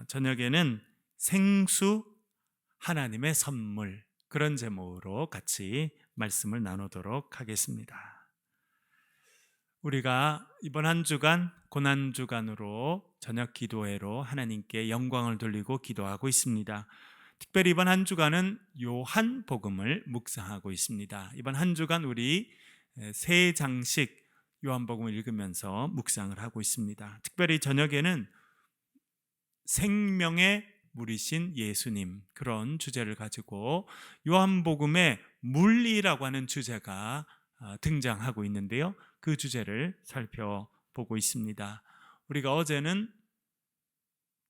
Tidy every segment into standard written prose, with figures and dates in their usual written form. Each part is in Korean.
저녁에는 생수 하나님의 선물, 그런 제목으로 같이 말씀을 나누도록 하겠습니다. 우리가 이번 한 주간 고난주간으로 저녁 기도회로 하나님께 영광을 돌리고 기도하고 있습니다. 특별히 이번 한 주간은 요한복음을 묵상하고 있습니다. 이번 한 주간 우리 세 장씩 요한복음을 읽으면서 묵상을 하고 있습니다. 특별히 저녁에는 생명의 물이신 예수님, 그런 주제를 가지고 요한복음의 물리라고 하는 주제가 등장하고 있는데요, 그 주제를 살펴보고 있습니다. 우리가 어제는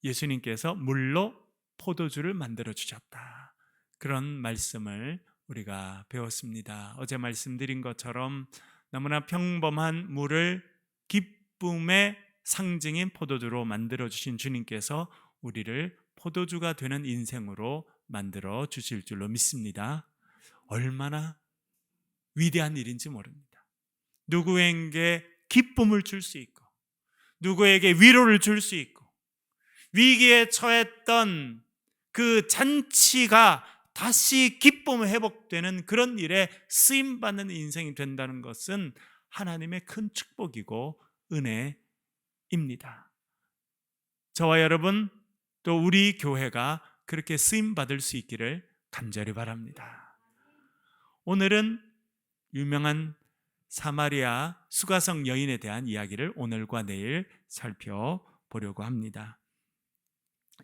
예수님께서 물로 포도주를 만들어 주셨다, 그런 말씀을 우리가 배웠습니다. 어제 말씀드린 것처럼 너무나 평범한 물을 기쁨의 상징인 포도주로 만들어 주신 주님께서 우리를 포도주가 되는 인생으로 만들어 주실 줄로 믿습니다. 얼마나 위대한 일인지 모릅니다. 누구에게 기쁨을 줄 수 있고, 누구에게 위로를 줄 수 있고, 위기에 처했던 그 잔치가 다시 기쁨을 회복되는 그런 일에 쓰임받는 인생이 된다는 것은 하나님의 큰 축복이고 은혜입니다. 저와 여러분, 또 우리 교회가 그렇게 쓰임받을 수 있기를 간절히 바랍니다. 오늘은 유명한 사마리아 수가성 여인에 대한 이야기를 오늘과 내일 살펴보려고 합니다.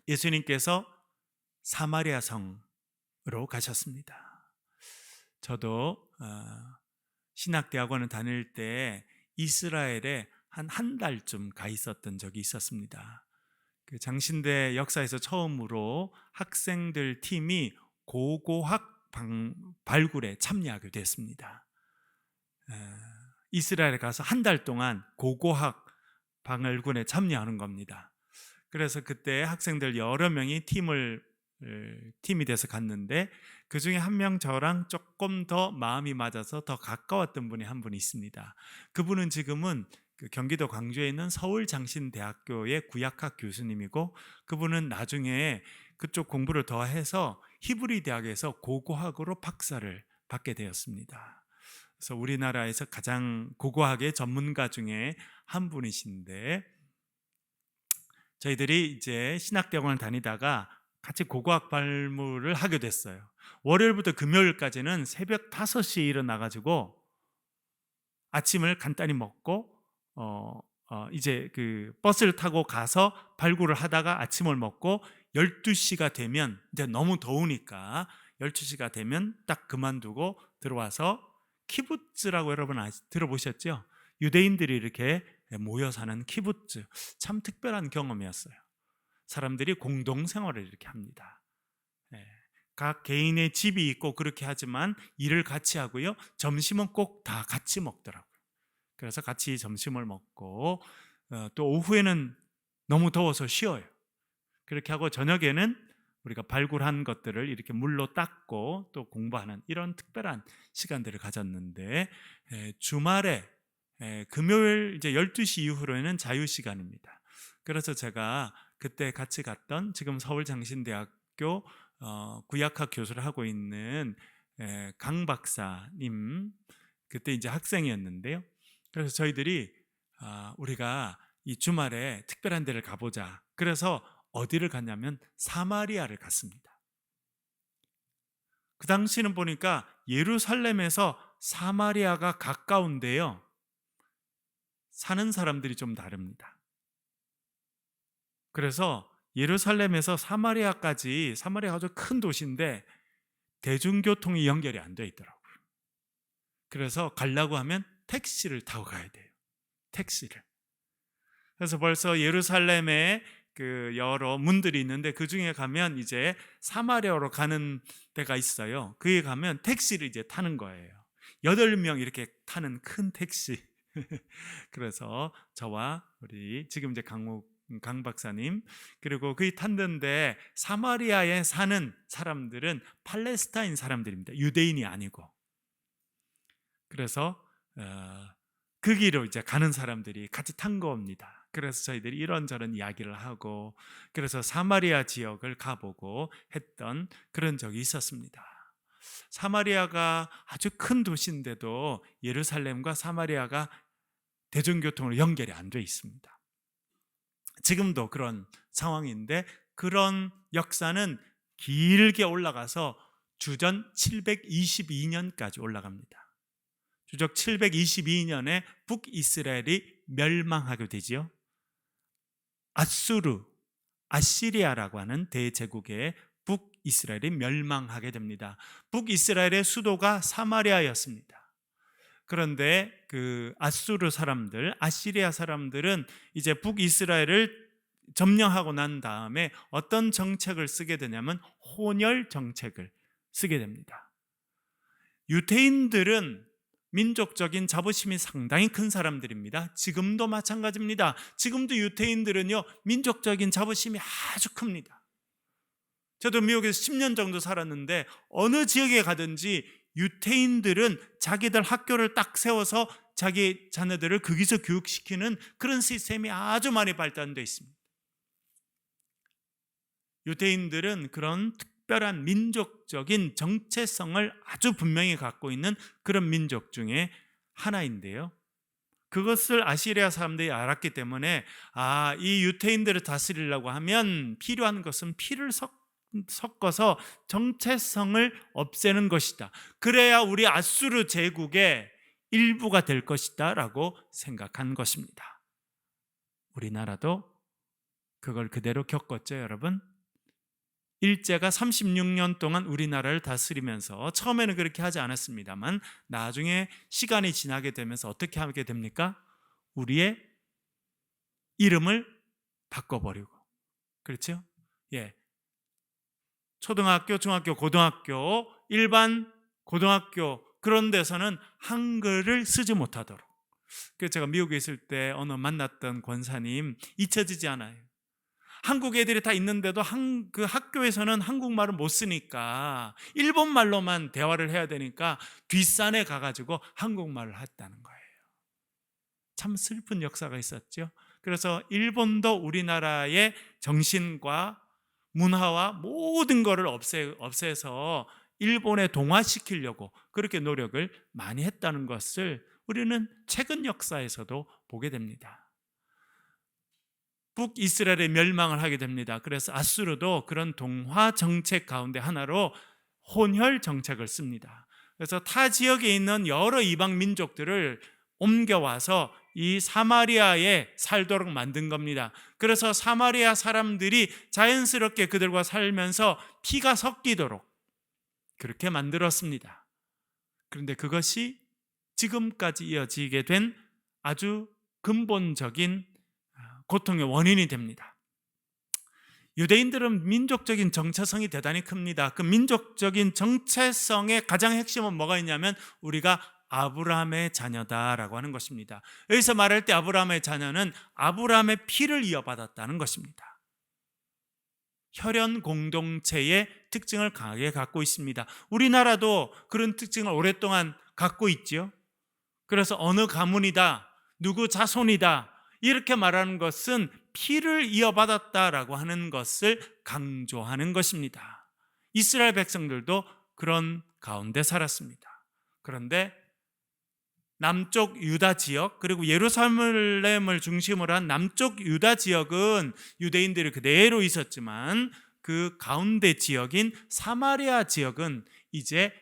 예수님께서 사마리아 성으로 가셨습니다. 저도 신학대학원을 다닐 때 이스라엘에 한 달쯤 가 있었던 적이 있었습니다. 그 장신대 역사에서 처음으로 학생들 팀이 고고학 발굴에 참여하게 됐습니다. 이스라엘에 가서 한 달 동안 고고학 발굴에 참여하는 겁니다. 그래서 그때 학생들 여러 명이 팀이 돼서 갔는데, 그 중에 한 명, 저랑 조금 더 마음이 맞아서 더 가까웠던 분이 한 분 있습니다. 그분은 지금은 경기도 광주에 있는 서울장신대학교의 구약학 교수님이고, 그분은 나중에 그쪽 공부를 더 해서 히브리 대학에서 고고학으로 박사를 받게 되었습니다. 그래서 우리나라에서 가장 고고학의 전문가 중에 한 분이신데, 저희들이 이제 신학대학원을 다니다가 같이 고고학 발굴을 하게 됐어요. 월요일부터 금요일까지는 새벽 5시에 일어나가지고 아침을 간단히 먹고 이제 그 버스를 타고 가서 발굴을 하다가 아침을 먹고 12시가 되면, 이제 너무 더우니까 12시가 되면 딱 그만두고 들어와서 키부츠라고 여러분 들어보셨죠? 유대인들이 이렇게 모여 사는 키부츠, 참 특별한 경험이었어요. 사람들이 공동생활을 이렇게 합니다. 각 개인의 집이 있고 그렇게 하지만 일을 같이 하고요, 점심은 꼭 다 같이 먹더라고요. 그래서 같이 점심을 먹고 또 오후에는 너무 더워서 쉬어요. 그렇게 하고 저녁에는 우리가 발굴한 것들을 이렇게 물로 닦고 또 공부하는 이런 특별한 시간들을 가졌는데, 주말에 금요일 이제 12시 이후로는 자유시간입니다. 그래서 제가 그때 같이 갔던, 지금 서울장신대학교 구약학 교수를 하고 있는 강 박사님, 그때 이제 학생이었는데요. 그래서 저희들이 우리가 이 주말에 특별한 데를 가보자. 그래서 어디를 갔냐면 사마리아를 갔습니다. 그 당시는 보니까 예루살렘에서 사마리아가 가까운데요, 사는 사람들이 좀 다릅니다. 그래서 예루살렘에서 사마리아가 아주 큰 도시인데 대중교통이 연결이 안 돼 있더라고요. 그래서 가려고 하면 택시를 타고 가야 돼요. 택시를. 그래서 벌써 예루살렘에 그 여러 문들이 있는데, 그 중에 가면 이제 사마리아로 가는 데가 있어요. 그에 가면 택시를 이제 타는 거예요. 8명 이렇게 타는 큰 택시. 그래서 저와 우리 지금 이제 강 박사님, 그리고 그 탔는데 사마리아에 사는 사람들은 팔레스타인 사람들입니다. 유대인이 아니고. 그래서 그 길로 이제 가는 사람들이 같이 탄 겁니다. 그래서 저희들이 이런저런 이야기를 하고, 그래서 사마리아 지역을 가보고 했던 그런 적이 있었습니다. 사마리아가 아주 큰 도시인데도 예루살렘과 사마리아가 대중교통으로 연결이 안 돼 있습니다. 지금도 그런 상황인데, 그런 역사는 길게 올라가서 주전 722년까지 올라갑니다. 주적 722년에 북이스라엘이 멸망하게 되지요. 아시리아라고 하는 대제국의 북이스라엘이 멸망하게 됩니다. 북이스라엘의 수도가 사마리아였습니다. 그런데 그 아시리아 사람들은 이제 북이스라엘을 점령하고 난 다음에 어떤 정책을 쓰게 되냐면 혼혈 정책을 쓰게 됩니다. 유대인들은 민족적인 자부심이 상당히 큰 사람들입니다. 지금도 마찬가지입니다. 지금도 유대인들은요, 민족적인 자부심이 아주 큽니다. 저도 미국에서 10년 정도 살았는데 어느 지역에 가든지 유대인들은 자기들 학교를 딱 세워서 자기 자녀들을 거기서 교육시키는 그런 시스템이 아주 많이 발달되어 있습니다. 유대인들은 그런 특별한 민족적인 정체성을 아주 분명히 갖고 있는 그런 민족 중에 하나인데요, 그것을 아시리아 사람들이 알았기 때문에 이 유대인들을 다스리려고 하면 필요한 것은 피를 섞어서 정체성을 없애는 것이다. 그래야 우리 아수르 제국의 일부가 될 것이다 라고 생각한 것입니다. 우리나라도 그걸 그대로 겪었죠, 여러분. 일제가 36년 동안 우리나라를 다스리면서 처음에는 그렇게 하지 않았습니다만 나중에 시간이 지나게 되면서 어떻게 하게 됩니까? 우리의 이름을 바꿔버리고, 그렇죠? 예. 초등학교, 중학교, 고등학교, 일반 고등학교 그런 데서는 한글을 쓰지 못하도록. 그래서 제가 미국에 있을 때 어느 만났던 권사님 잊혀지지 않아요. 한국 애들이 다 있는데도 그 학교에서는 한국말을 못 쓰니까 일본말로만 대화를 해야 되니까 뒷산에 가가지고 한국말을 했다는 거예요. 참 슬픈 역사가 있었죠. 그래서 일본도 우리나라의 정신과 문화와 모든 것을 없애서 일본에 동화시키려고 그렇게 노력을 많이 했다는 것을 우리는 최근 역사에서도 보게 됩니다. 북이스라엘의 멸망을 하게 됩니다. 그래서 아수르도 그런 동화 정책 가운데 하나로 혼혈 정책을 씁니다. 그래서 타 지역에 있는 여러 이방 민족들을 옮겨와서 이 사마리아에 살도록 만든 겁니다. 그래서 사마리아 사람들이 자연스럽게 그들과 살면서 피가 섞이도록 그렇게 만들었습니다. 그런데 그것이 지금까지 이어지게 된 아주 근본적인 고통의 원인이 됩니다. 유대인들은 민족적인 정체성이 대단히 큽니다. 그 민족적인 정체성의 가장 핵심은 뭐가 있냐면 우리가 아브라함의 자녀다라고 하는 것입니다. 여기서 말할 때 아브라함의 자녀는 아브라함의 피를 이어받았다는 것입니다. 혈연 공동체의 특징을 강하게 갖고 있습니다. 우리나라도 그런 특징을 오랫동안 갖고 있죠. 그래서 어느 가문이다, 누구 자손이다 이렇게 말하는 것은 피를 이어받았다라고 하는 것을 강조하는 것입니다. 이스라엘 백성들도 그런 가운데 살았습니다. 그런데 남쪽 유다 지역 그리고 예루살렘을 중심으로 한 남쪽 유다 지역은 유대인들이 그대로 있었지만 그 가운데 지역인 사마리아 지역은 이제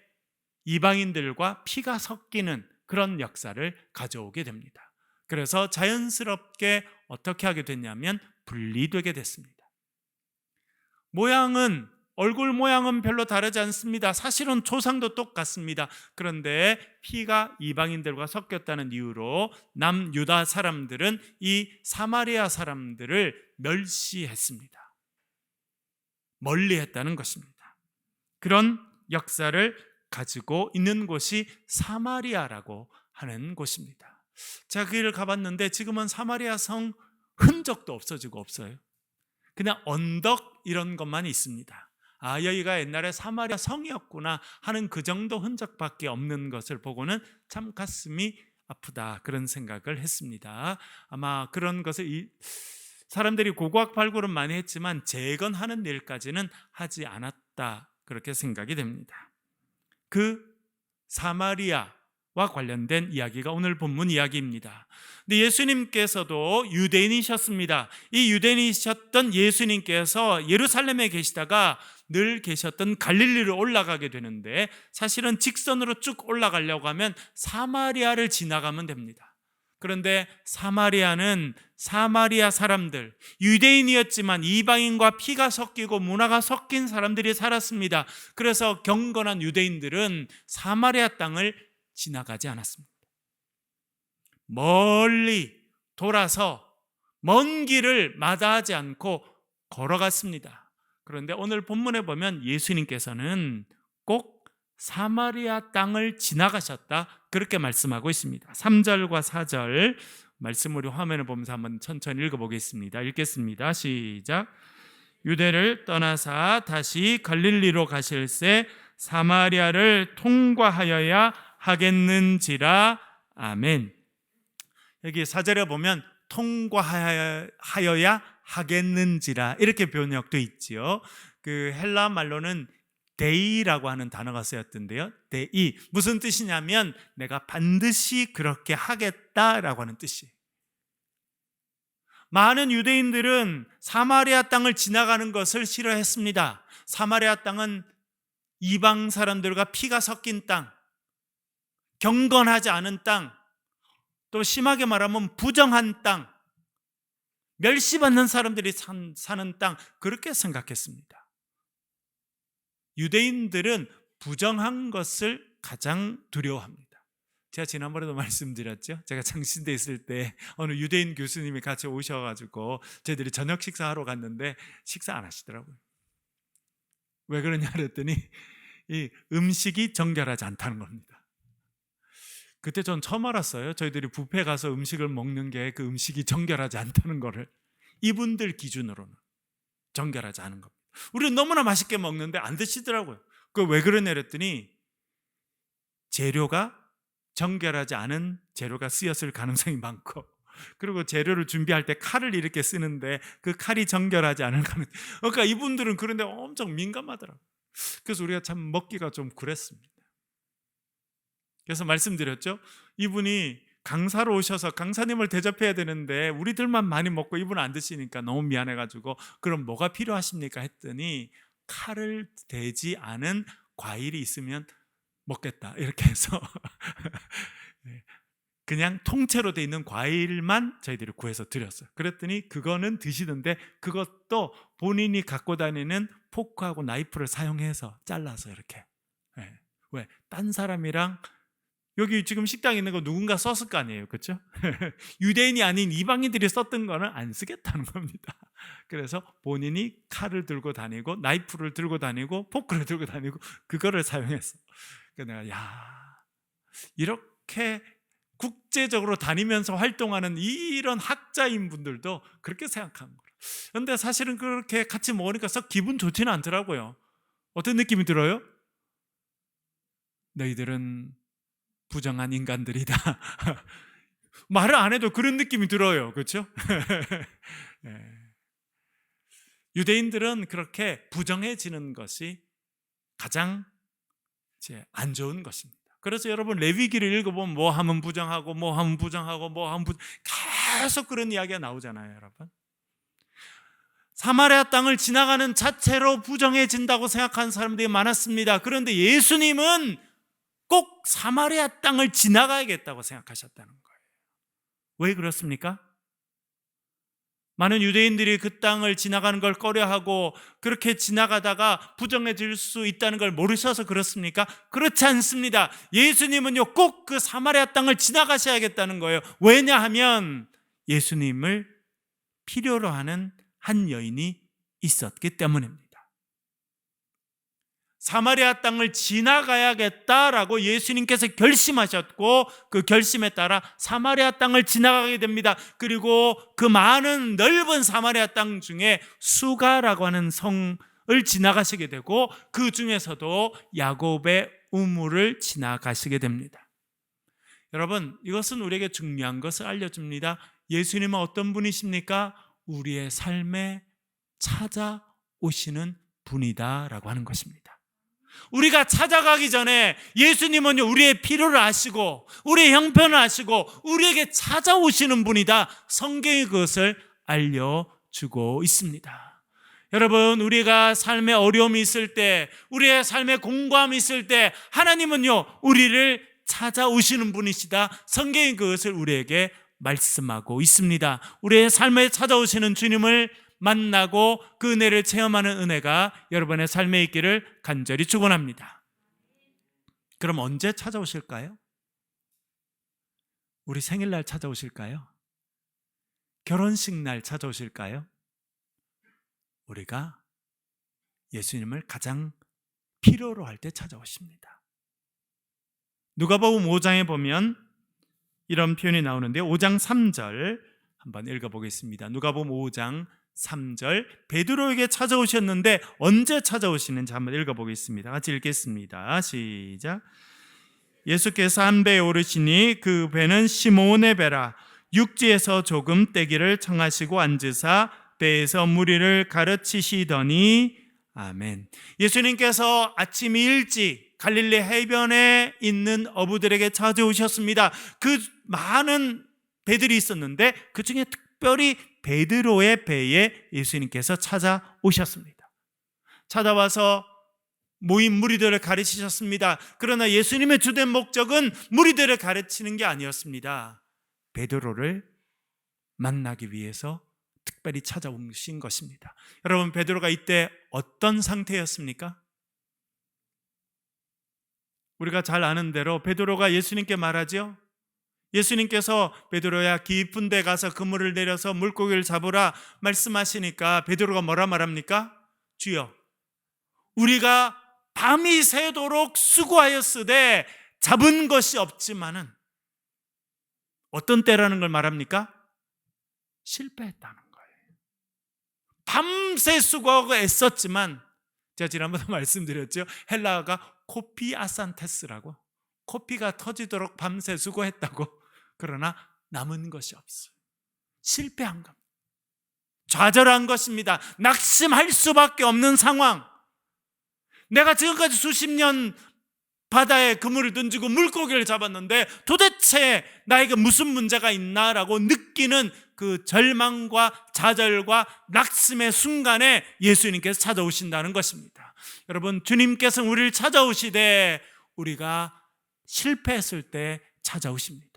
이방인들과 피가 섞이는 그런 역사를 가져오게 됩니다. 그래서 자연스럽게 어떻게 하게 됐냐면 분리되게 됐습니다. 얼굴 모양은 별로 다르지 않습니다. 사실은 조상도 똑같습니다. 그런데 피가 이방인들과 섞였다는 이유로 남유다 사람들은 이 사마리아 사람들을 멸시했습니다. 멀리했다는 것입니다. 그런 역사를 가지고 있는 곳이 사마리아라고 하는 곳입니다. 제가 그 길을 가봤는데 지금은 사마리아 성 흔적도 없어지고 없어요. 그냥 언덕 이런 것만 있습니다. 여기가 옛날에 사마리아 성이었구나 하는 그 정도 흔적밖에 없는 것을 보고는 참 가슴이 아프다 그런 생각을 했습니다. 아마 그런 것을 사람들이 고고학발굴은 많이 했지만 재건하는 일까지는 하지 않았다 그렇게 생각이 됩니다. 그 사마리아와 관련된 이야기가 오늘 본문 이야기입니다. 근데 예수님께서도 유대인이셨습니다. 이 유대인이셨던 예수님께서 예루살렘에 계시다가 늘 계셨던 갈릴리로 올라가게 되는데, 사실은 직선으로 쭉 올라가려고 하면 사마리아를 지나가면 됩니다. 그런데 사마리아는 사마리아 사람들, 유대인이었지만 이방인과 피가 섞이고 문화가 섞인 사람들이 살았습니다. 그래서 경건한 유대인들은 사마리아 땅을 지나가지 않았습니다. 멀리 돌아서 먼 길을 마다하지 않고 걸어갔습니다. 그런데 오늘 본문에 보면 예수님께서는 꼭 사마리아 땅을 지나가셨다 그렇게 말씀하고 있습니다. 3절과 4절 말씀 우리 화면을 보면서 한번 천천히 읽어보겠습니다. 읽겠습니다. 시작. 유대를 떠나사 다시 갈릴리로 가실새 사마리아를 통과하여야 하겠는지라. 아멘. 여기 4절에 보면 통과하여야 하겠는지라 이렇게 번역되어 있지요. 그 헬라 말로는 데이라고 하는 단어가 쓰였던데요. 데이 무슨 뜻이냐면 내가 반드시 그렇게 하겠다라고 하는 뜻이에요. 많은 유대인들은 사마리아 땅을 지나가는 것을 싫어했습니다. 사마리아 땅은 이방 사람들과 피가 섞인 땅, 경건하지 않은 땅, 또 심하게 말하면 부정한 땅, 멸시받는 사람들이 사는 땅, 그렇게 생각했습니다. 유대인들은 부정한 것을 가장 두려워합니다. 제가 지난번에도 말씀드렸죠. 제가 창신대 있을 때 어느 유대인 교수님이 같이 오셔가지고 저희들이 저녁 식사하러 갔는데 식사 안 하시더라고요. 왜 그러냐 그랬더니 이 음식이 정결하지 않다는 겁니다. 그때 전 처음 알았어요. 저희들이 뷔페 가서 음식을 먹는 게 그 음식이 정결하지 않다는 거를. 이분들 기준으로는 정결하지 않은 겁니다. 우리는 너무나 맛있게 먹는데 안 드시더라고요. 그 왜 그러냐 그랬더니 재료가 정결하지 않은 재료가 쓰였을 가능성이 많고, 그리고 재료를 준비할 때 칼을 이렇게 쓰는데 그 칼이 정결하지 않을 가능성. 그러니까 이분들은 그런데 엄청 민감하더라고요. 그래서 우리가 참 먹기가 좀 그랬습니다. 그래서 말씀드렸죠. 이분이 강사로 오셔서 강사님을 대접해야 되는데 우리들만 많이 먹고 이분은 안 드시니까 너무 미안해가지고 그럼 뭐가 필요하십니까 했더니 칼을 대지 않은 과일이 있으면 먹겠다 이렇게 해서 그냥 통째로 돼 있는 과일만 저희들이 구해서 드렸어요. 그랬더니 그거는 드시는데 그것도 본인이 갖고 다니는 포크하고 나이프를 사용해서 잘라서 이렇게. 왜? 딴 사람이랑 여기 지금 식당에 있는 거 누군가 썼을 거 아니에요, 그렇죠? 유대인이 아닌 이방인들이 썼던 거는 안 쓰겠다는 겁니다. 그래서 본인이 칼을 들고 다니고 나이프를 들고 다니고 포크를 들고 다니고 그거를 사용했어. 그러니까 내가 이렇게 국제적으로 다니면서 활동하는 이런 학자인 분들도 그렇게 생각하는 거예요. 그런데 사실은 그렇게 같이 먹으니까 썩 기분 좋지는 않더라고요. 어떤 느낌이 들어요? 너희들은 부정한 인간들이다. 말을 안 해도 그런 느낌이 들어요. 그렇죠? 유대인들은 그렇게 부정해지는 것이 가장 안 좋은 것입니다. 그래서 여러분 레위기를 읽어보면 뭐 하면 부정하고 뭐 하면 부정하고 뭐 하면 계속 그런 이야기가 나오잖아요, 여러분. 사마리아 땅을 지나가는 자체로 부정해진다고 생각하는 사람들이 많았습니다. 그런데 예수님은 꼭 사마리아 땅을 지나가야겠다고 생각하셨다는 거예요. 왜 그렇습니까? 많은 유대인들이 그 땅을 지나가는 걸 꺼려하고 그렇게 지나가다가 부정해질 수 있다는 걸 모르셔서 그렇습니까? 그렇지 않습니다. 예수님은요 꼭 그 사마리아 땅을 지나가셔야겠다는 거예요. 왜냐하면 예수님을 필요로 하는 한 여인이 있었기 때문입니다. 사마리아 땅을 지나가야겠다라고 예수님께서 결심하셨고 그 결심에 따라 사마리아 땅을 지나가게 됩니다. 그리고 그 많은 넓은 사마리아 땅 중에 수가라고 하는 성을 지나가시게 되고 그 중에서도 야곱의 우물을 지나가시게 됩니다. 여러분, 이것은 우리에게 중요한 것을 알려줍니다. 예수님은 어떤 분이십니까? 우리의 삶에 찾아오시는 분이다라고 하는 것입니다. 우리가 찾아가기 전에 예수님은 우리의 필요를 아시고 우리의 형편을 아시고 우리에게 찾아오시는 분이다. 성경이 그것을 알려주고 있습니다. 여러분, 우리가 삶에 어려움이 있을 때, 우리의 삶에 공고함이 있을 때 하나님은요, 우리를 찾아오시는 분이시다. 성경이 그것을 우리에게 말씀하고 있습니다. 우리의 삶에 찾아오시는 주님을 만나고 그 은혜를 체험하는 은혜가 여러분의 삶에 있기를 간절히 축원합니다. 그럼 언제 찾아오실까요? 우리 생일날 찾아오실까요? 결혼식 날 찾아오실까요? 우리가 예수님을 가장 필요로 할 때 찾아오십니다. 누가복음 5장에 보면 이런 표현이 나오는데 5장 3절 한번 읽어보겠습니다. 누가복음 5장 3절, 베드로에게 찾아오셨는데 언제 찾아오시는지 한번 읽어보겠습니다. 같이 읽겠습니다. 시작. 예수께서 한 배에 오르시니 그 배는 시몬의 배라. 육지에서 조금 떼기를 청하시고 앉으사 배에서 무리를 가르치시더니. 아멘. 예수님께서 아침 일찍 갈릴리 해변에 있는 어부들에게 찾아오셨습니다. 그 많은 배들이 있었는데 그 중에 특별히 베드로의 배에 예수님께서 찾아오셨습니다. 찾아와서 모인 무리들을 가르치셨습니다. 그러나 예수님의 주된 목적은 무리들을 가르치는 게 아니었습니다. 베드로를 만나기 위해서 특별히 찾아오신 것입니다. 여러분, 베드로가 이때 어떤 상태였습니까? 우리가 잘 아는 대로 베드로가 예수님께 말하죠. 예수님께서 베드로야 깊은 데 가서 그물을 내려서 물고기를 잡으라 말씀하시니까 베드로가 뭐라 말합니까? 주여, 우리가 밤이 새도록 수고하였으되 잡은 것이 없지만은, 어떤 때라는 걸 말합니까? 실패했다는 거예요. 밤새 수고하고 애썼지만, 제가 지난번에 말씀드렸죠. 헬라어가 코피아산테스라고, 코피가 터지도록 밤새 수고했다고. 그러나 남은 것이 없어요. 실패한 겁니다. 좌절한 것입니다. 낙심할 수밖에 없는 상황. 내가 지금까지 수십 년 바다에 그물을 던지고 물고기를 잡았는데 도대체 나에게 무슨 문제가 있나라고 느끼는 그 절망과 좌절과 낙심의 순간에 예수님께서 찾아오신다는 것입니다. 여러분, 주님께서는 우리를 찾아오시되 우리가 실패했을 때 찾아오십니다.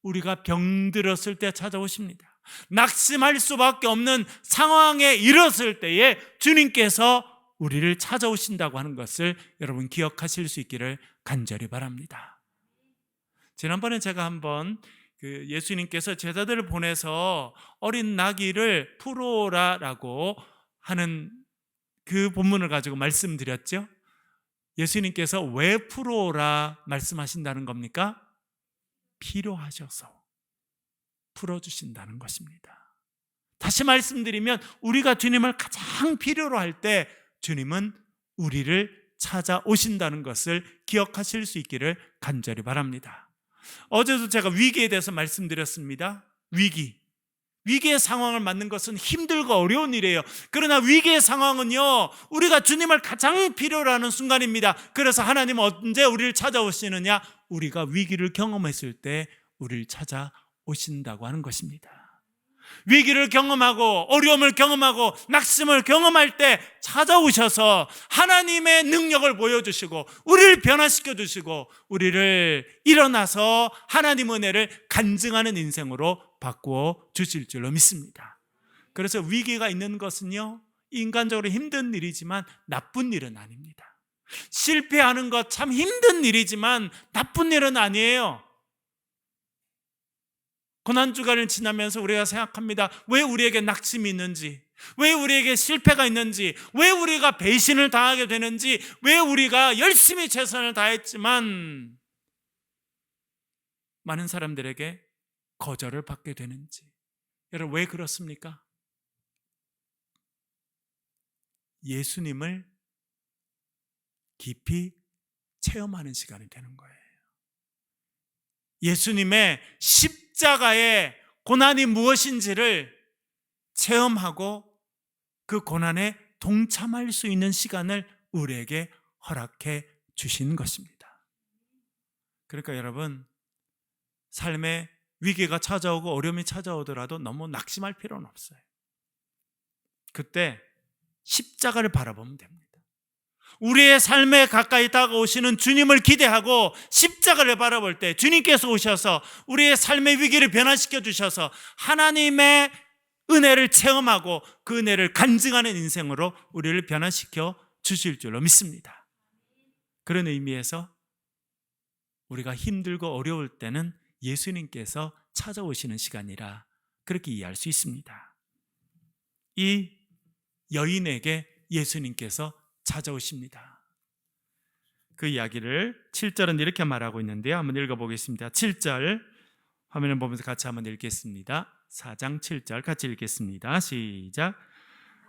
우리가 병들었을 때 찾아오십니다. 낙심할 수밖에 없는 상황에 이르렀을 때에 주님께서 우리를 찾아오신다고 하는 것을 여러분 기억하실 수 있기를 간절히 바랍니다. 지난번에 제가 한번 예수님께서 제자들을 보내서 어린 나귀를 풀어오라라고 하는 그 본문을 가지고 말씀드렸죠. 예수님께서 왜 풀어오라 말씀하신다는 겁니까? 필요하셔서 풀어주신다는 것입니다. 다시 말씀드리면 우리가 주님을 가장 필요로 할 때 주님은 우리를 찾아오신다는 것을 기억하실 수 있기를 간절히 바랍니다. 어제도 제가 위기에 대해서 말씀드렸습니다. 위기의 상황을 맞는 것은 힘들고 어려운 일이에요. 그러나 위기의 상황은요, 우리가 주님을 가장 필요로 하는 순간입니다. 그래서 하나님은 언제 우리를 찾아오시느냐? 우리가 위기를 경험했을 때 우리를 찾아오신다고 하는 것입니다. 위기를 경험하고 어려움을 경험하고 낙심을 경험할 때 찾아오셔서 하나님의 능력을 보여주시고 우리를 변화시켜 주시고 우리를 일어나서 하나님 은혜를 간증하는 인생으로 바꾸어 주실 줄로 믿습니다. 그래서 위기가 있는 것은요, 인간적으로 힘든 일이지만 나쁜 일은 아닙니다. 실패하는 것 참 힘든 일이지만 나쁜 일은 아니에요. 고난주간을 지나면서 우리가 생각합니다. 왜 우리에게 낙심이 있는지, 왜 우리에게 실패가 있는지, 왜 우리가 배신을 당하게 되는지, 왜 우리가 열심히 최선을 다했지만 많은 사람들에게 거절을 받게 되는지. 여러분, 왜 그렇습니까? 예수님을 깊이 체험하는 시간이 되는 거예요. 예수님의 십자가의 고난이 무엇인지를 체험하고 그 고난에 동참할 수 있는 시간을 우리에게 허락해 주신 것입니다. 그러니까 여러분, 삶에 위기가 찾아오고 어려움이 찾아오더라도 너무 낙심할 필요는 없어요. 그때 십자가를 바라보면 됩니다. 우리의 삶에 가까이 다가오시는 주님을 기대하고 십자가를 바라볼 때 주님께서 오셔서 우리의 삶의 위기를 변화시켜 주셔서 하나님의 은혜를 체험하고 그 은혜를 간증하는 인생으로 우리를 변화시켜 주실 줄로 믿습니다. 그런 의미에서 우리가 힘들고 어려울 때는 예수님께서 찾아오시는 시간이라 그렇게 이해할 수 있습니다. 이 여인에게 예수님께서 찾아오십니다. 그 이야기를 7절은 이렇게 말하고 있는데요, 한번 읽어보겠습니다. 7절 화면을 보면서 같이 한번 읽겠습니다. 4장 7절 같이 읽겠습니다. 시작.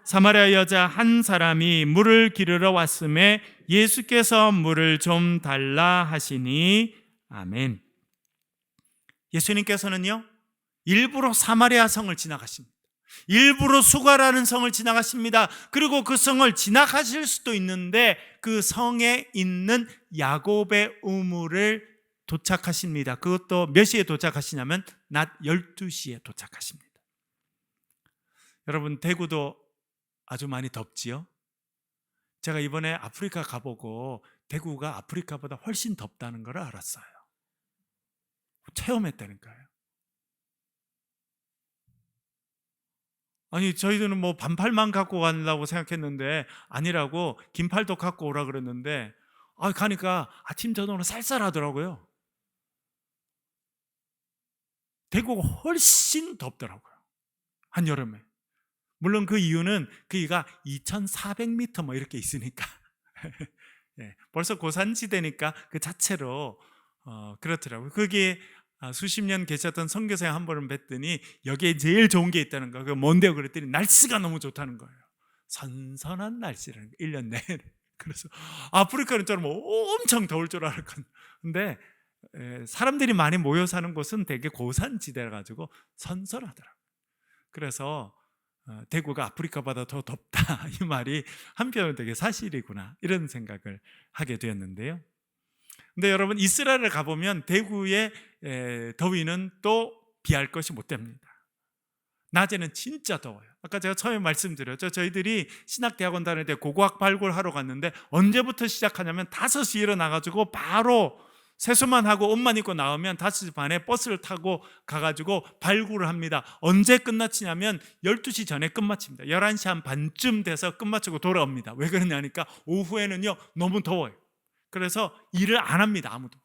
사마리아 여자 한 사람이 물을 기르러 왔음에 예수께서 물을 좀 달라 하시니 아멘. 예수님께서는요, 일부러 사마리아 성을 지나가십니다. 일부러 수가라는 성을 지나가십니다. 그리고 그 성을 지나가실 수도 있는데 그 성에 있는 야곱의 우물을 도착하십니다. 그것도 몇 시에 도착하시냐면 낮 12시에 도착하십니다. 여러분, 대구도 아주 많이 덥지요? 제가 이번에 아프리카 가보고 대구가 아프리카보다 훨씬 덥다는 걸 알았어요. 체험했다니까요. 아니, 저희들은 뭐 반팔만 갖고 가려고 생각했는데 아니라고 긴팔도 갖고 오라 그랬는데 가니까 아침 저녁으로 쌀쌀하더라고요. 대구가 훨씬 덥더라고요, 한여름에. 물론 그 이유는 거기가 2400m 뭐 이렇게 있으니까 네, 벌써 고산지대니까 그 자체로 그렇더라고요. 거기에 수십 년 계셨던 선교사님 한 번을 뵀더니 여기에 제일 좋은 게 있다는 거예요. 뭔데요? 그랬더니 날씨가 너무 좋다는 거예요. 선선한 날씨라는 거예요, 1년 내내. 그래서 아프리카는 좀 엄청 더울 줄 알았거든요. 근데 사람들이 많이 모여 사는 곳은 되게 고산지대라 가지고 선선하더라고요. 그래서 대구가 아프리카보다 더 덥다 이 말이 한편으로 되게 사실이구나 이런 생각을 하게 되었는데요. 근데 여러분, 이스라엘을 가보면 대구의 더위는 또 비할 것이 못 됩니다. 낮에는 진짜 더워요. 아까 제가 처음에 말씀드렸죠. 저희들이 신학대학원 다닐 때 고고학 발굴하러 갔는데 언제부터 시작하냐면 5시 일어나가지고 바로 세수만 하고 옷만 입고 나오면 5시 반에 버스를 타고 가가지고 발굴을 합니다. 언제 끝마치냐면 12시 전에 끝마칩니다. 11시 한 반쯤 돼서 끝마치고 돌아옵니다. 왜 그러냐니까 오후에는요 너무 더워요. 그래서 일을 안 합니다, 아무도.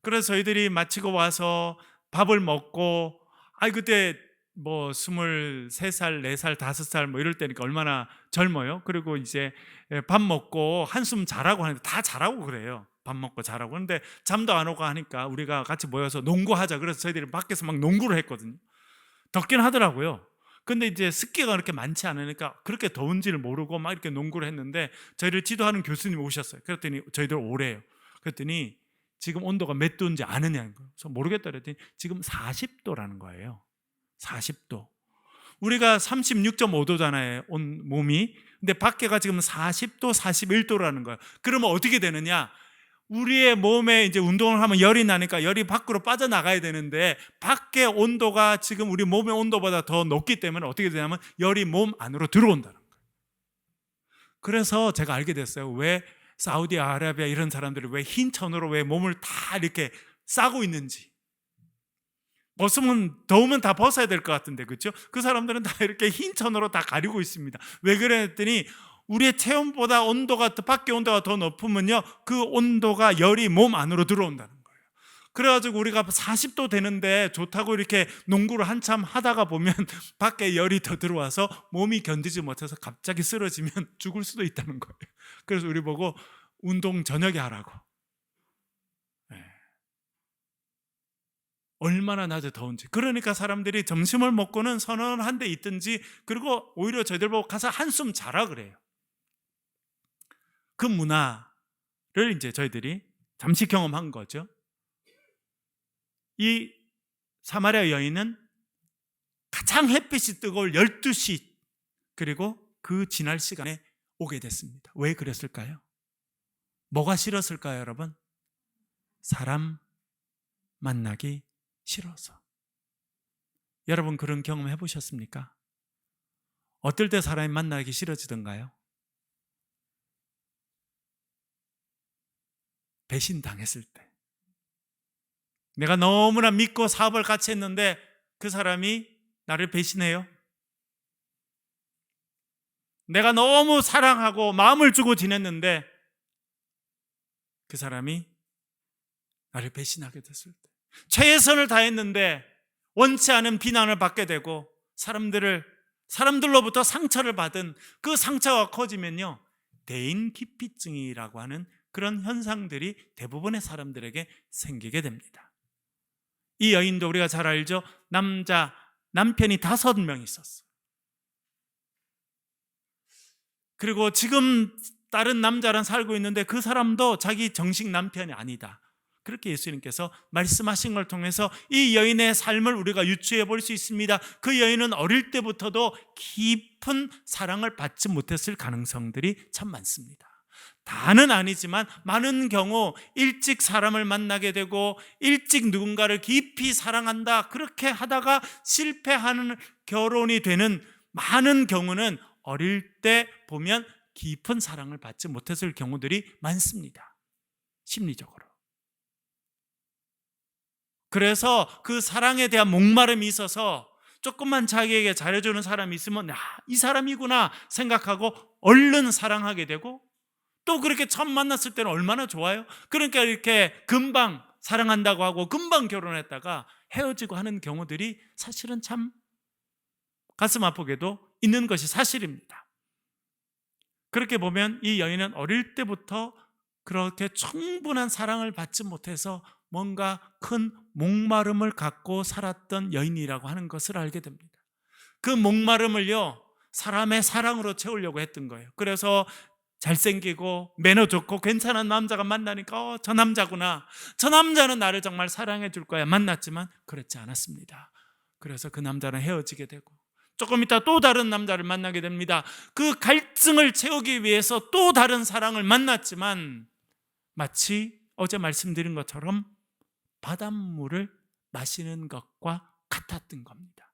그래서 저희들이 마치고 와서 밥을 먹고 그때 뭐 23살, 4살, 5살 뭐 이럴 때니까 얼마나 젊어요. 그리고 이제 밥 먹고 한숨 자라고 하는데 다 자라고 그래요. 밥 먹고 자라고. 그런데 잠도 안 오고 하니까 우리가 같이 모여서 농구하자. 그래서 저희들이 밖에서 막 농구를 했거든요. 덥긴 하더라고요. 근데 이제 습기가 그렇게 많지 않으니까 그렇게 더운지를 모르고 막 이렇게 농구를 했는데 저희를 지도하는 교수님이 오셨어요. 그랬더니 저희들 오래요. 그랬더니 지금 온도가 몇 도인지 아느냐는 거예요. 그래서 모르겠다 그랬더니 지금 40도라는 거예요. 40도. 우리가 36.5도잖아요, 온 몸이. 근데 밖에가 지금 40도, 41도라는 거예요. 그러면 어떻게 되느냐? 우리의 몸에 이제 운동을 하면 열이 나니까 열이 밖으로 빠져나가야 되는데 밖의 온도가 지금 우리 몸의 온도보다 더 높기 때문에 어떻게 되냐면 열이 몸 안으로 들어온다는 거예요. 그래서 제가 알게 됐어요. 왜 사우디아라비아 이런 사람들이 왜 흰 천으로 왜 몸을 다 이렇게 싸고 있는지. 벗으면 더우면 다 벗어야 될 것 같은데, 그렇죠? 그 사람들은 다 이렇게 흰 천으로 다 가리고 있습니다. 왜 그랬더니 우리의 체온보다 밖의 온도가 더 높으면요 그 온도가 열이 몸 안으로 들어온다는 거예요. 그래가지고 우리가 40도 되는데 좋다고 이렇게 농구를 한참 하다가 보면 밖에 열이 더 들어와서 몸이 견디지 못해서 갑자기 쓰러지면 죽을 수도 있다는 거예요. 그래서 우리 보고 운동 저녁에 하라고. 얼마나 낮에 더운지. 그러니까 사람들이 점심을 먹고는 선언한 데 있든지, 그리고 오히려 저희들 보고 가서 한숨 자라 그래요. 그 문화를 이제 저희들이 잠시 경험한 거죠. 이 사마리아 여인은 가장 햇빛이 뜨거울 12시 그리고 그 지날 시간에 오게 됐습니다. 왜 그랬을까요? 뭐가 싫었을까요, 여러분? 사람 만나기 싫어서. 여러분 그런 경험 해보셨습니까? 어떨 때 사람이 만나기 싫어지던가요? 배신당했을 때. 내가 너무나 믿고 사업을 같이 했는데 그 사람이 나를 배신해요. 내가 너무 사랑하고 마음을 주고 지냈는데 그 사람이 나를 배신하게 됐을 때, 최선을 다했는데 원치 않은 비난을 받게 되고 사람들로부터 상처를 받은 그 상처가 커지면요, 대인기피증이라고 하는 그런 현상들이 대부분의 사람들에게 생기게 됩니다. 이 여인도 우리가 잘 알죠. 남편이 5명 있었어요. 그리고 지금 다른 남자랑 살고 있는데 그 사람도 자기 정식 남편이 아니다. 그렇게 예수님께서 말씀하신 걸 통해서 이 여인의 삶을 우리가 유추해 볼 수 있습니다. 그 여인은 어릴 때부터도 깊은 사랑을 받지 못했을 가능성들이 참 많습니다. 다는 아니지만 많은 경우 일찍 사람을 만나게 되고 일찍 누군가를 깊이 사랑한다 그렇게 하다가 실패하는 결혼이 되는 많은 경우는 어릴 때 보면 깊은 사랑을 받지 못했을 경우들이 많습니다. 심리적으로. 그래서 그 사랑에 대한 목마름이 있어서 조금만 자기에게 잘해주는 사람이 있으면 이 사람이구나 생각하고 얼른 사랑하게 되고, 또 그렇게 처음 만났을 때는 얼마나 좋아요. 그러니까 이렇게 금방 사랑한다고 하고 금방 결혼했다가 헤어지고 하는 경우들이 사실은 참 가슴 아프게도 있는 것이 사실입니다. 그렇게 보면 이 여인은 어릴 때부터 그렇게 충분한 사랑을 받지 못해서 뭔가 큰 목마름을 갖고 살았던 여인이라고 하는 것을 알게 됩니다. 그 목마름을요, 사람의 사랑으로 채우려고 했던 거예요. 그래서 잘생기고 매너 좋고 괜찮은 남자가 만나니까 저 남자구나, 저 남자는 나를 정말 사랑해 줄 거야 만났지만 그렇지 않았습니다. 그래서 그 남자는 헤어지게 되고 조금 있다 또 다른 남자를 만나게 됩니다. 그 갈증을 채우기 위해서 또 다른 사랑을 만났지만 마치 어제 말씀드린 것처럼 바닷물을 마시는 것과 같았던 겁니다.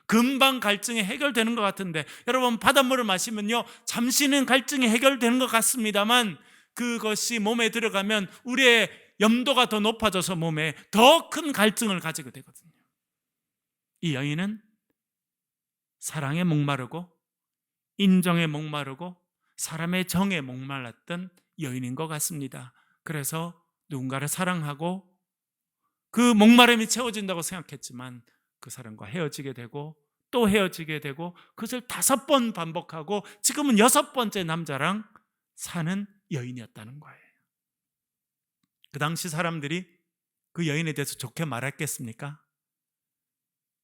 금방 갈증이 해결되는 것 같은데, 여러분 바닷물을 마시면요 잠시는 갈증이 해결되는 것 같습니다만 그것이 몸에 들어가면 우리의 염도가 더 높아져서 몸에 더 큰 갈증을 가지게 되거든요. 이 여인은 사랑에 목마르고 인정에 목마르고 사람의 정에 목말랐던 여인인 것 같습니다. 그래서 누군가를 사랑하고 그 목마름이 채워진다고 생각했지만 그 사람과 헤어지게 되고 또 헤어지게 되고 그것을 5번 반복하고 지금은 6번째 남자랑 사는 여인이었다는 거예요. 그 당시 사람들이 그 여인에 대해서 좋게 말했겠습니까?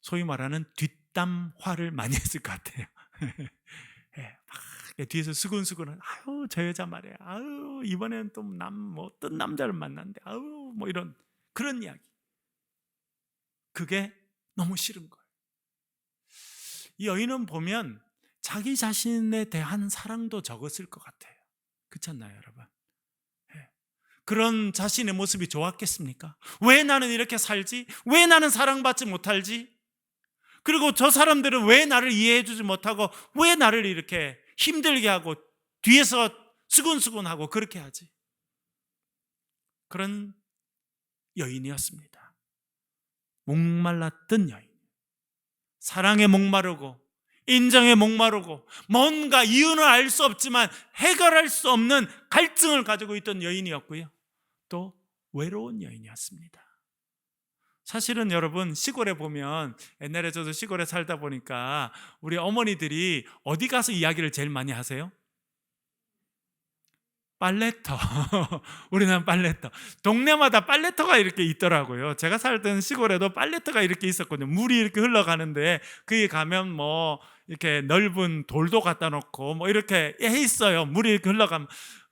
소위 말하는 뒷담화를 많이 했을 것 같아요. 막 뒤에서 수근수근한, 아유 저 여자 말이야, 아유 이번에는 또 어떤 남자를 만났는데, 아유 뭐 이런 그런 이야기. 그게 너무 싫은 거예요. 이 여인은 보면 자기 자신에 대한 사랑도 적었을 것 같아요. 그렇지 않나요, 여러분? 그런 자신의 모습이 좋았겠습니까? 왜 나는 이렇게 살지? 왜 나는 사랑받지 못할지? 그리고 저 사람들은 왜 나를 이해해 주지 못하고 왜 나를 이렇게 힘들게 하고 뒤에서 수근수근하고 그렇게 하지? 그런 여인이었습니다. 목말랐던 여인, 사랑에 목마르고 인정에 목마르고 뭔가 이유는 알 수 없지만 해결할 수 없는 갈증을 가지고 있던 여인이었고요, 또 외로운 여인이었습니다. 사실은 여러분 시골에 보면, 옛날에 저도 시골에 살다 보니까 우리 어머니들이 어디 가서 이야기를 제일 많이 하세요? 빨래터. 우리는 빨래터. 동네마다 빨래터가 이렇게 있더라고요. 제가 살던 시골에도 빨래터가 이렇게 있었거든요. 물이 이렇게 흘러가는데 거기 가면 뭐 이렇게 넓은 돌도 갖다 놓고 뭐 이렇게 해 있어요. 물이 이렇게 흘러가면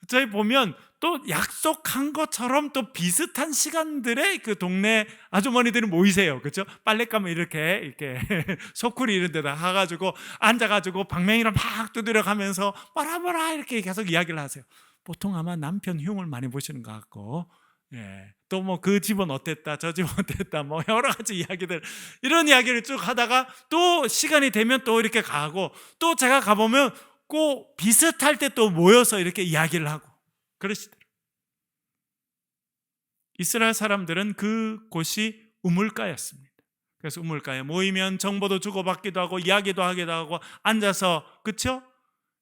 저희 보면 또 약속한 것처럼 또 비슷한 시간들에 그 동네 아주머니들이 모이세요. 그렇죠? 빨래 가면 이렇게 소쿠리 이런 데다 가가지고 앉아가지고 방맹이를 막 두드려가면서 뭐라 이렇게 계속 이야기를 하세요. 보통 아마 남편 흉을 많이 보시는 것 같고, 예. 또 뭐 그 집은 어땠다, 저 집은 어땠다, 뭐 여러 가지 이야기들, 이런 이야기를 쭉 하다가 또 시간이 되면 또 이렇게 가고, 또 제가 가보면 꼭 비슷할 때 또 모여서 이렇게 이야기를 하고 그러시더라고요. 이스라엘 사람들은 그곳이 우물가였습니다. 그래서 우물가에 모이면 정보도 주고받기도 하고 이야기도 하기도 하고 앉아서, 그렇죠?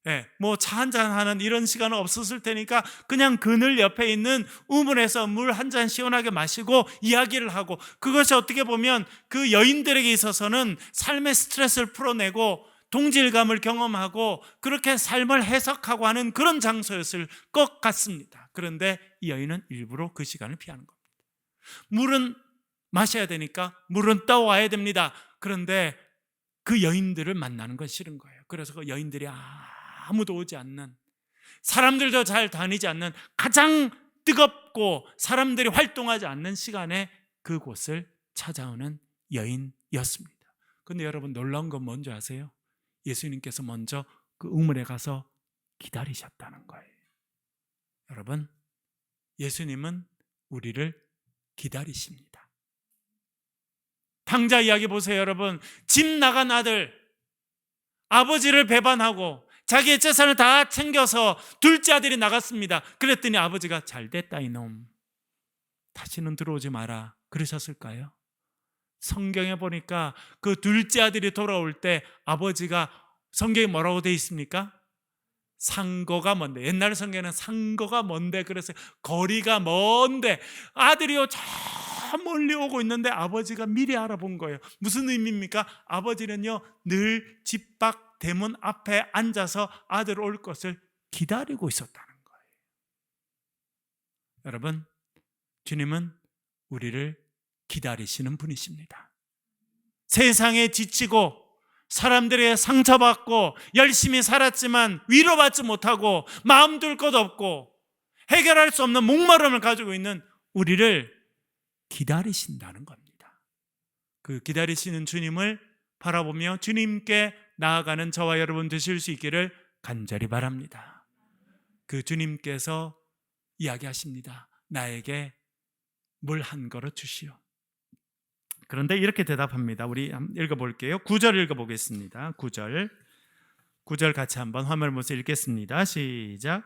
예, 뭐 차 한잔 하는 이런 시간은 없었을 테니까 그냥 그늘 옆에 있는 우물에서 물 한 잔 시원하게 마시고 이야기를 하고, 그것이 어떻게 보면 그 여인들에게 있어서는 삶의 스트레스를 풀어내고 동질감을 경험하고 그렇게 삶을 해석하고 하는 그런 장소였을 것 같습니다. 그런데 이 여인은 일부러 그 시간을 피하는 겁니다. 물은 마셔야 되니까 물은 떠와야 됩니다. 그런데 그 여인들을 만나는 건 싫은 거예요. 그래서 그 여인들이 아무도 오지 않는, 사람들도 잘 다니지 않는, 가장 뜨겁고 사람들이 활동하지 않는 시간에 그곳을 찾아오는 여인이었습니다. 그런데 여러분, 놀라운 건 뭔지 아세요? 예수님께서 먼저 그 우물에 가서 기다리셨다는 거예요. 여러분, 예수님은 우리를 기다리십니다. 탕자 이야기 보세요. 여러분, 집 나간 아들, 아버지를 배반하고 자기의 재산을 다 챙겨서 둘째 아들이 나갔습니다. 그랬더니 아버지가 잘됐다 이놈, 다시는 들어오지 마라 그러셨을까요? 성경에 보니까 그 둘째 아들이 돌아올 때 아버지가, 성경에 뭐라고 되어 있습니까? 상거가 먼데, 옛날 성경에는 상거가 먼데 그래서 거리가 먼데 아들이요 저 멀리 오고 있는데 아버지가 미리 알아본 거예요. 무슨 의미입니까? 아버지는요 늘 집 밖 대문 앞에 앉아서 아들 올 것을 기다리고 있었다는 거예요. 여러분, 주님은 우리를 기다리시는 분이십니다. 세상에 지치고 사람들에게 상처받고 열심히 살았지만 위로받지 못하고 마음 둘 것 없고 해결할 수 없는 목마름을 가지고 있는 우리를 기다리신다는 겁니다. 그 기다리시는 주님을 바라보며 주님께 나아가는 저와 여러분 되실 수 있기를 간절히 바랍니다. 그 주님께서 이야기하십니다. 나에게 물 한 그릇 주시오. 그런데 이렇게 대답합니다. 우리 한번 읽어볼게요. 9절 읽어보겠습니다. 9절 같이 한번 화면을 보면서 읽겠습니다. 시작.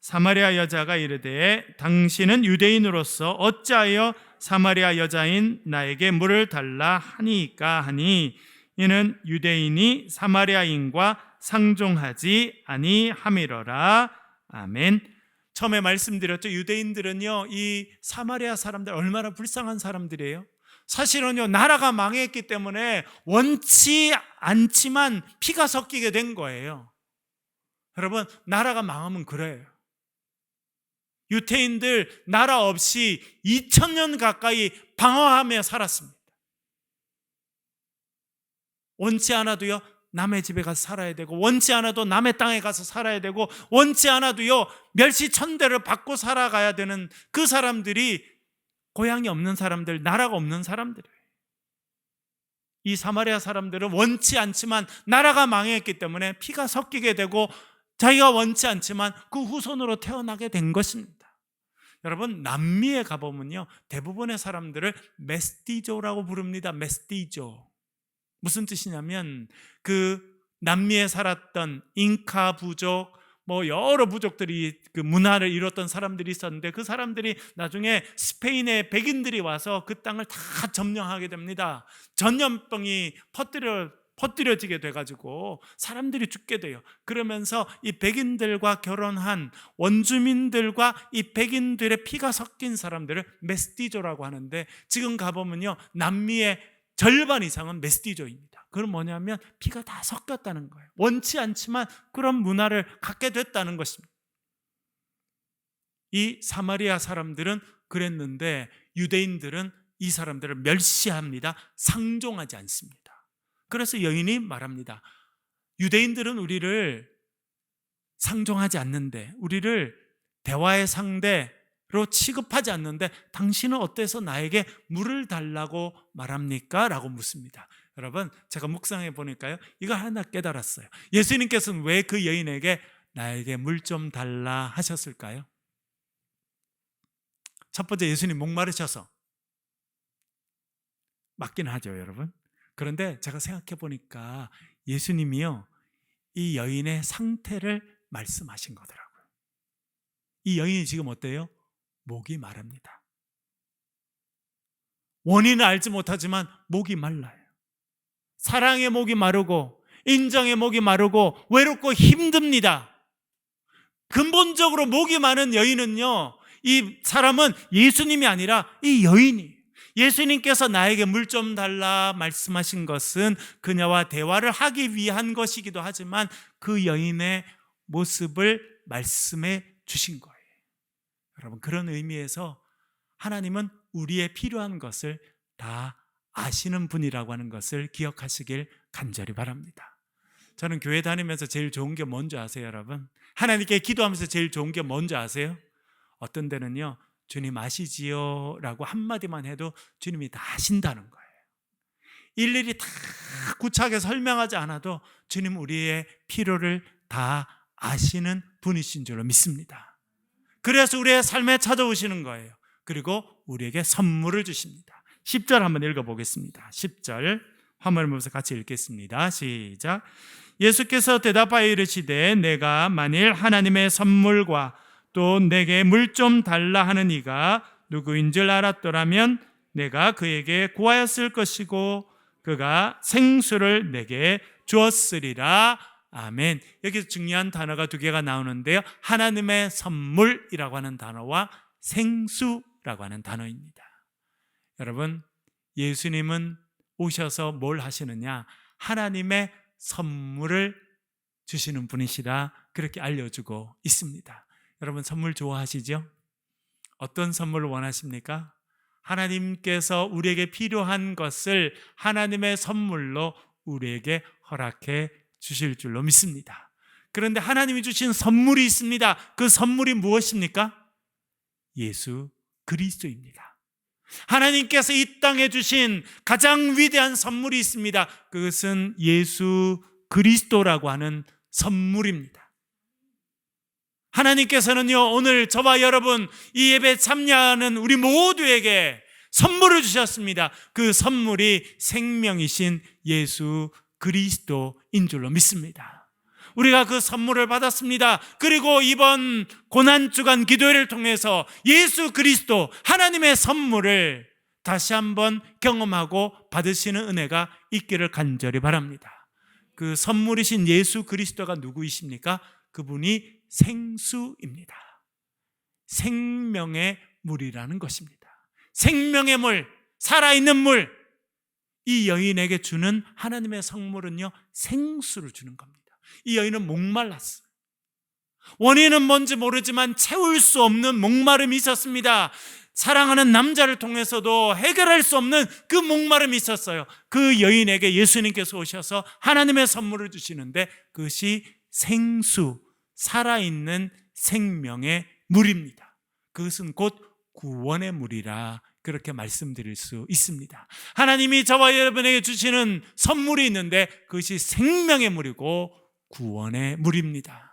사마리아 여자가 이르되 당신은 유대인으로서 어찌하여 사마리아 여자인 나에게 물을 달라 하니까 하니, 이는 유대인이 사마리아인과 상종하지 아니함이로라. 아멘. 처음에 말씀드렸죠. 유대인들은요 이 사마리아 사람들 얼마나 불쌍한 사람들이에요. 사실은요 나라가 망했기 때문에 원치 않지만 피가 섞이게 된 거예요. 여러분, 나라가 망하면 그래요. 유대인들 나라 없이 2000년 가까이 방황하며 살았습니다. 원치 않아도요 남의 집에 가서 살아야 되고, 원치 않아도 남의 땅에 가서 살아야 되고, 원치 않아도요 멸시천대를 받고 살아가야 되는 그 사람들이 고향이 없는 사람들, 나라가 없는 사람들이에요. 이 사마리아 사람들은 원치 않지만 나라가 망했기 때문에 피가 섞이게 되고 자기가 원치 않지만 그 후손으로 태어나게 된 것입니다. 여러분, 남미에 가보면요 대부분의 사람들을 메스티조라고 부릅니다. 메스티조. 무슨 뜻이냐면 그 남미에 살았던 잉카 부족, 뭐 여러 부족들이 그 문화를 이뤘던 사람들이 있었는데 그 사람들이 나중에 스페인의 백인들이 와서 그 땅을 다 점령하게 됩니다. 전염병이 퍼뜨려지게 돼가지고 사람들이 죽게 돼요. 그러면서 이 백인들과 결혼한 원주민들과 이 백인들의 피가 섞인 사람들을 메스티조라고 하는데, 지금 가보면요 남미의 절반 이상은 메스티조입니다. 그건 뭐냐면 피가 다 섞였다는 거예요. 원치 않지만 그런 문화를 갖게 됐다는 것입니다. 이 사마리아 사람들은 그랬는데 유대인들은 이 사람들을 멸시합니다. 상종하지 않습니다. 그래서 여인이 말합니다. 유대인들은 우리를 상종하지 않는데, 우리를 대화의 상대로 취급하지 않는데 당신은 어때서 나에게 물을 달라고 말합니까? 라고 묻습니다. 여러분, 제가 묵상해 보니까요, 이거 하나 깨달았어요. 예수님께서는 왜 그 여인에게 나에게 물 좀 달라 하셨을까요? 첫 번째, 예수님 목마르셔서. 맞긴 하죠, 여러분. 그런데 제가 생각해 보니까 예수님이요, 이 여인의 상태를 말씀하신 거더라고요. 이 여인이 지금 어때요? 목이 마릅니다. 원인은 알지 못하지만 목이 말라요. 사랑의 목이 마르고 인정의 목이 마르고 외롭고 힘듭니다. 근본적으로 목이 마른 여인은요, 이 사람은 예수님이 아니라 이 여인이, 예수님께서 나에게 물 좀 달라 말씀하신 것은 그녀와 대화를 하기 위한 것이기도 하지만 그 여인의 모습을 말씀해 주신 거예요. 여러분, 그런 의미에서 하나님은 우리의 필요한 것을 다 아시는 분이라고 하는 것을 기억하시길 간절히 바랍니다. 저는 교회 다니면서 제일 좋은 게 뭔지 아세요, 여러분? 하나님께 기도하면서 제일 좋은 게 뭔지 아세요? 어떤 데는요, 주님 아시지요? 라고 한마디만 해도 주님이 다 아신다는 거예요. 일일이 다 구차하게 설명하지 않아도 주님 우리의 필요를 다 아시는 분이신 줄로 믿습니다. 그래서 우리의 삶에 찾아오시는 거예요. 그리고 우리에게 선물을 주십니다. 10절 한번 읽어보겠습니다. 10절 화면을 보면서 같이 읽겠습니다. 시작. 예수께서 대답하여 이르시되 내가 만일 하나님의 선물과 또 내게 물 좀 달라 하는 이가 누구인 줄 알았더라면 내가 그에게 구하였을 것이고 그가 생수를 내게 주었으리라. 아멘. 여기서 중요한 단어가 두 개가 나오는데요, 하나님의 선물이라고 하는 단어와 생수라고 하는 단어입니다. 여러분, 예수님은 오셔서 뭘 하시느냐? 하나님의 선물을 주시는 분이시라 그렇게 알려주고 있습니다. 여러분, 선물 좋아하시죠? 어떤 선물을 원하십니까? 하나님께서 우리에게 필요한 것을 하나님의 선물로 우리에게 허락해 주실 줄로 믿습니다. 그런데 하나님이 주신 선물이 있습니다. 그 선물이 무엇입니까? 예수 그리스도입니다. 하나님께서 이 땅에 주신 가장 위대한 선물이 있습니다. 그것은 예수 그리스도라고 하는 선물입니다. 하나님께서는요, 오늘 저와 여러분 이 예배에 참여하는 우리 모두에게 선물을 주셨습니다. 그 선물이 생명이신 예수 그리스도인 줄로 믿습니다. 우리가 그 선물을 받았습니다. 그리고 이번 고난주간 기도회를 통해서 예수 그리스도 하나님의 선물을 다시 한번 경험하고 받으시는 은혜가 있기를 간절히 바랍니다. 그 선물이신 예수 그리스도가 누구이십니까? 그분이 생수입니다. 생명의 물이라는 것입니다. 생명의 물, 살아있는 물. 이 여인에게 주는 하나님의 선물은요, 생수를 주는 겁니다. 이 여인은 목말랐어요. 원인은 뭔지 모르지만 채울 수 없는 목마름이 있었습니다. 사랑하는 남자를 통해서도 해결할 수 없는 그 목마름이 있었어요. 그 여인에게 예수님께서 오셔서 하나님의 선물을 주시는데 그것이 생수, 살아있는 생명의 물입니다. 그것은 곧 구원의 물이라 그렇게 말씀드릴 수 있습니다. 하나님이 저와 여러분에게 주시는 선물이 있는데 그것이 생명의 물이고 구원의 물입니다.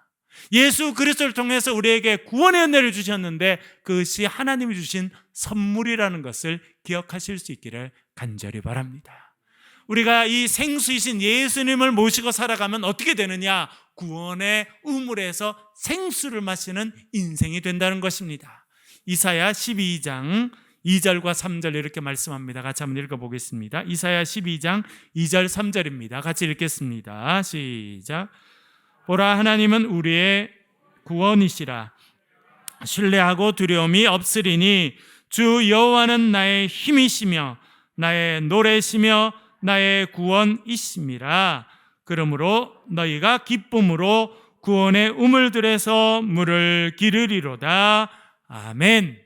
예수 그리스도를 통해서 우리에게 구원의 은혜를 주셨는데 그것이 하나님이 주신 선물이라는 것을 기억하실 수 있기를 간절히 바랍니다. 우리가 이 생수이신 예수님을 모시고 살아가면 어떻게 되느냐? 구원의 우물에서 생수를 마시는 인생이 된다는 것입니다. 이사야 12장 2절과 3절 이렇게 말씀합니다. 같이 한번 읽어보겠습니다. 이사야 12장 2절 3절입니다. 같이 읽겠습니다. 시작. 보라, 하나님은 우리의 구원이시라. 신뢰하고 두려움이 없으리니 주 여호와는 나의 힘이시며 나의 노래시며 나의 구원이심이라. 그러므로 너희가 기쁨으로 구원의 우물들에서 물을 기르리로다. 아멘.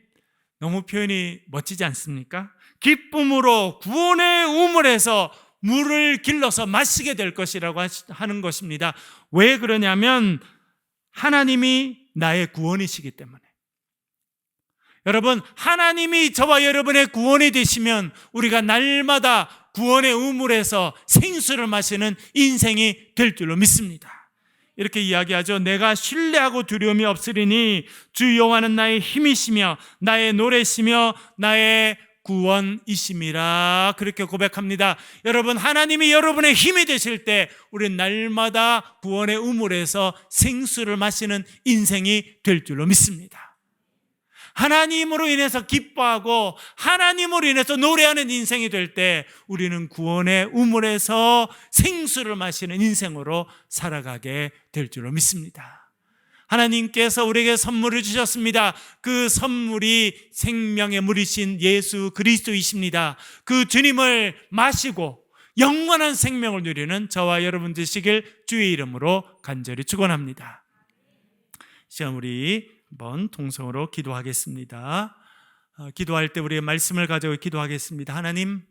너무 표현이 멋지지 않습니까? 기쁨으로 구원의 우물에서 물을 길러서 마시게 될 것이라고 하는 것입니다. 왜 그러냐면 하나님이 나의 구원이시기 때문에, 여러분, 하나님이 저와 여러분의 구원이 되시면 우리가 날마다 구원의 우물에서 생수를 마시는 인생이 될 줄로 믿습니다. 이렇게 이야기하죠. 내가 신뢰하고 두려움이 없으리니 주 여호와는 나의 힘이시며 나의 노래시며 나의 구원이심이라. 그렇게 고백합니다. 여러분, 하나님이 여러분의 힘이 되실 때 우리는 날마다 구원의 우물에서 생수를 마시는 인생이 될 줄로 믿습니다. 하나님으로 인해서 기뻐하고 하나님으로 인해서 노래하는 인생이 될 때 우리는 구원의 우물에서 생수를 마시는 인생으로 살아가게 될 줄로 믿습니다. 하나님께서 우리에게 선물을 주셨습니다. 그 선물이 생명의 물이신 예수 그리스도이십니다. 그 주님을 마시고 영원한 생명을 누리는 저와 여러분 되시길 주의 이름으로 간절히 축원합니다. 시간 우리 한번 통성으로 기도하겠습니다. 기도할 때 우리의 말씀을 가지고 기도하겠습니다. 하나님,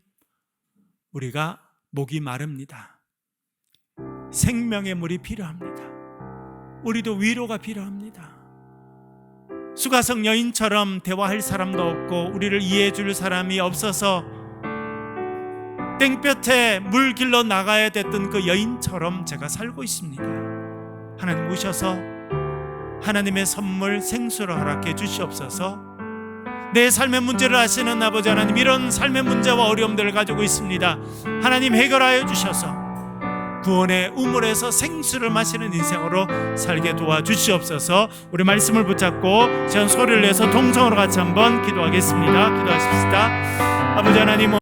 우리가 목이 마릅니다. 생명의 물이 필요합니다. 우리도 위로가 필요합니다. 수가성 여인처럼 대화할 사람도 없고 우리를 이해해 줄 사람이 없어서 땡볕에 물 길러 나가야 됐던 그 여인처럼 제가 살고 있습니다. 하나님 오셔서 하나님의 선물 생수를 허락해 주시옵소서. 내 삶의 문제를 아시는 아버지 하나님, 이런 삶의 문제와 어려움들을 가지고 있습니다. 하나님 해결하여 주셔서 구원의 우물에서 생수를 마시는 인생으로 살게 도와주시옵소서. 우리 말씀을 붙잡고 전 소리를 내서 동성으로 같이 한번 기도하겠습니다. 기도하십시다. 아버지 하나님,